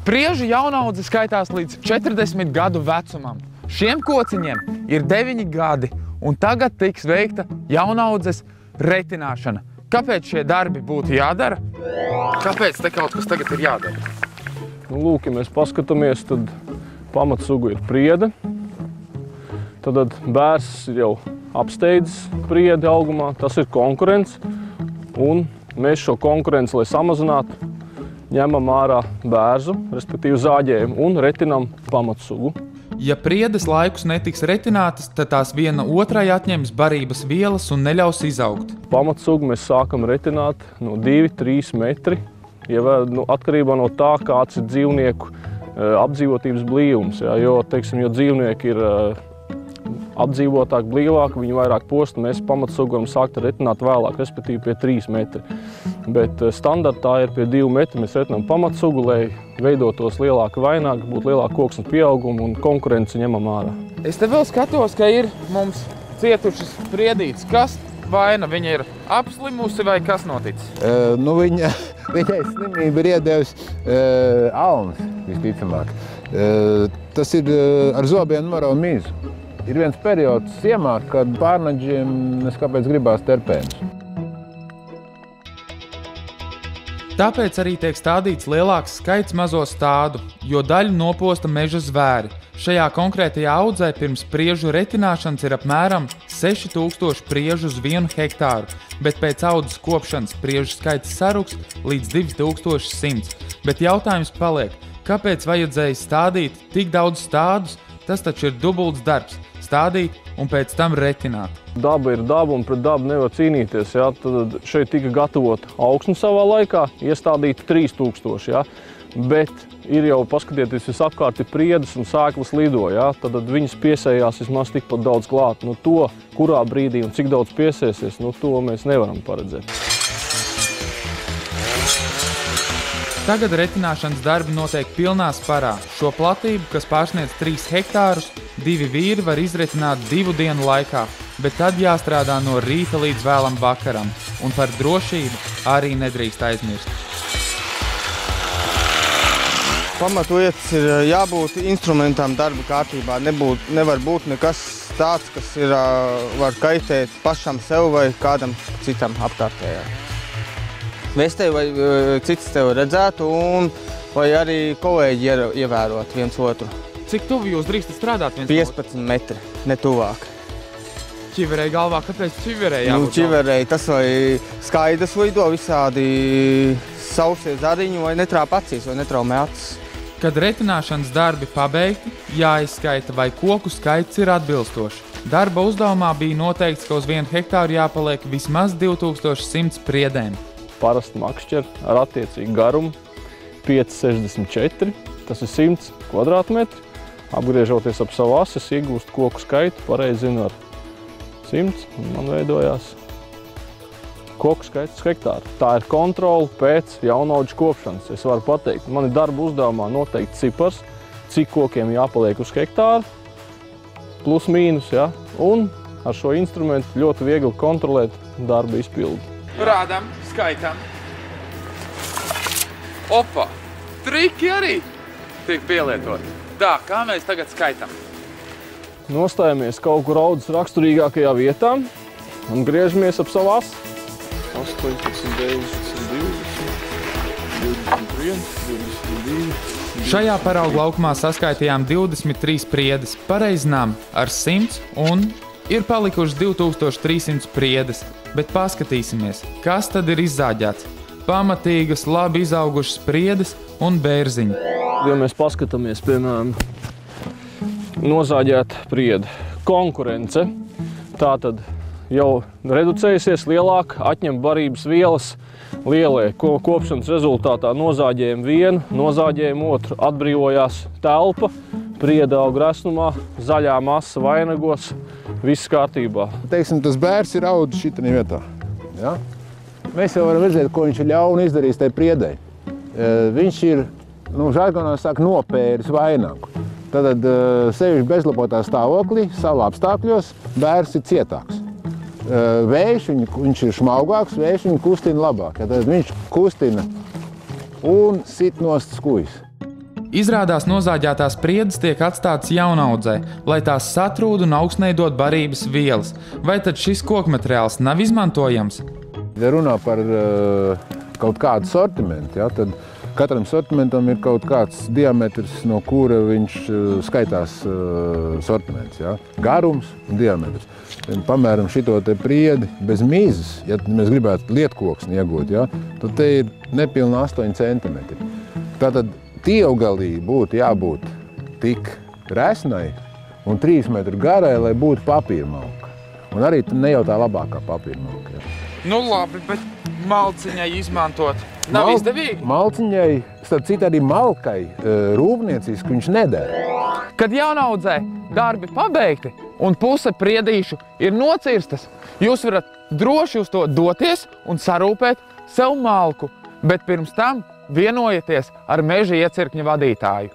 Priežu jaunaudze skaitās līdz 40 gadu vecumam. Šiem kociņiem ir 9 gadi, un tagad tiks veikta jaunaudzes retināšana. Kāpēc šie darbi būtu jādara? Kāpēc te kaut kas tagad ir jādara? Lūk, ja mēs paskatāmies, tad pamatsuga ir priede. Tad bērs ir jau apsteidzis priedi augumā, tas ir konkurence. Un mēs šo konkurenci, lai samazinātu, ņemam ārā bērzu, respektīvi zāģējam un retinam pamatsugu. Ja priedes laikus netiks retinātas, tad tās viena otrai atņems barības vielas un neļaus izaugt. Pamatsugu mēs sākam retināt no 2–3 metri, atkarībā no tā, kāds ir dzīvnieku apdzīvotības blīvums. Jo dzīvnieki ir apdzīvotāk, blīvāk, viņi vairāk posta, mēs pamatsugu varam sākt retināt vēlāk, respektīvi pie 3 metri. Bet standartā ir pie 2 metri, mēs retinām pamatsugu, lai veidotos lielāka vaināga, būtu lielāka koksnes pieauguma un konkurence ņemam ārā. Es te vēl skatos, ka ir mums cietušas priedītes. Kas vaina? Viņa ir apslimusi vai kas noticis? Viņai slimība ir iedevusi alnis, visticamāk. Tas ir ar zobiem norauj mizu. Ir viens periods ziemā, kad pārnaģiem neskāpēc gribās terpēnus. Tāpēc arī tiek stādīts lielāks skaits mazo stādu, jo daļu noposta meža zvēri. Šajā konkrētajā audzē pirms priežu retināšanas ir apmēram 6000 priežu uz 1 hektāru, bet pēc audzes kopšanas priežu skaits saruks līdz 2100. Bet jautājums paliek, kāpēc vajadzēja stādīt tik daudz stādus? Tas taču ir dubults darbs – stādīt un pēc tam retināt. Daba ir daba un pret dabu nevar cīnīties. Tad šeit tika gatavot augsne savā laikā, iestādīta 3000. Bet ir jau, paskatieties, visapkārt ir priedes un sēklas lido. Tad viņas piesējās vismaz tikpat daudz klāt. To, kurā brīdī un cik daudz piesēsies, to mēs nevaram paredzēt. Tagad retināšanas darbi notiek pilnā sparā. Šo platību, kas pārsniedz 3 hektārus, 2 vīri var izretināt 2 dienu laikā, bet tad jāstrādā no rīta līdz vēlam vakaram, un par drošību arī nedrīkst aizmirst. Pamatlietas ir jābūt instrumentam darba kārtībā. Nevar būt nekas tāds, kas var kaitēt pašam sev vai kādam citam apkārtējā. Mēs tevi vai cits tevi redzētu, vai arī kolēģi ievērot viens otru. Cik tuvi jūs drīkstat strādāt viens 15 metri, ne tuvāk. Čiverēji galvā, kāpēc čiverēji jābūt? Čiverēji tas vai skaidrs lido, visādi sausie zariņi, vai netrāp acīs, vai netraumē acis. Kad retināšanas darbi pabeigti, jāizskaita, vai koku skaits ir atbilstošs. Darba uzdevumā bija noteikts, ka uz 1 hektāru jāpaliek vismaz 2100 priedēm. Parasti makšķeri ar attiecīgu garumu 5,64, tas ir 100 kvadrātmetri. Apgriežoties ap savu asi, es iegūstu koku skaitu, pareizi zinu ar 100, un man veidojās koku skaits hektāru. Tā ir kontrole pēc jaunaudžu kopšanas. Es varu pateikt, man ir darba uzdevumā noteikti cipars, cik kokiem jāpaliek uz hektāru, plus mīnus, un ar šo instrumentu ļoti viegli kontrolēt darba izpildi. Rādām, skaitām. Opa! Triki arī tiek pielietoti. Tā, kā mēs tagad skaitām? Nostājamies kaut kur audzes raksturīgākajā vietā un griežamies ap savu asi. 18, 19, 20, 21, 22. Šajā paraugu laukumā saskaitījām 23 priedes, pareizinām ar 100 un ir palikuši 2300 priedes, bet paskatīsimies, kas tad ir izzāģēts. Pamatīgas, labi izaugušas priedes un bērziņi. Ja mēs paskatāmies, piemēram, nozāģēt priedi, konkurence, tā tad jau reducējusies lielāk, atņem barības vielas, lielie kopšanas rezultātā nozāģējam vienu, nozāģējam otru, atbrīvojās telpa, priede aug resnumā, zaļā masa vainagos, viss kārtībā. Tas bērs ir audzis šitā vietā. Mēs jau varam redzēt, ko viņš ir ļauni izdarījis tai priedei. Viņš ir, žargonā saka, nopēris vainagu. Tad sevišķi bezlapotā stāvoklī, savā apstākļos, bērs ir cietāks. Vējš, viņš ir šmaugāks, vējš viņu kustina labāk. Tad viņš kustina un sit nost skujas. Izrādās nozāģētās priedes tiek atstātas jaunaudzē, lai tās satrūd un augsneidot barības vielas. Vai tad šis kokmateriāls nav izmantojams? Ja runā par kaut kādu sortimentu, tad katram sortimentam ir kaut kāds diametrs, no kura viņš skaitās sortiments. Garums un diametrs. Pamēram šito te priedi bez mīzes, ja mēs gribētu lietkoksni iegūt, tad te ir nepilni 8 centimetri. Tātad tieaugalī būtu jābūt tik resnai un 3 metru garai, lai būtu papīrmalka. Un arī ne jau tā labākā papīrmalka. Nu labi, bet malciņai izmantot nav izdevīgi? Malciņai, starp citu arī malkai, rūpnieciski viņš nedara. Kad jaunaudzē darbi pabeigti un puse priedīšu ir nocirstas, jūs varat droši uz to doties un sarūpēt sev malku, bet pirms tam vienojieties ar meža iecirkņa vadītāju.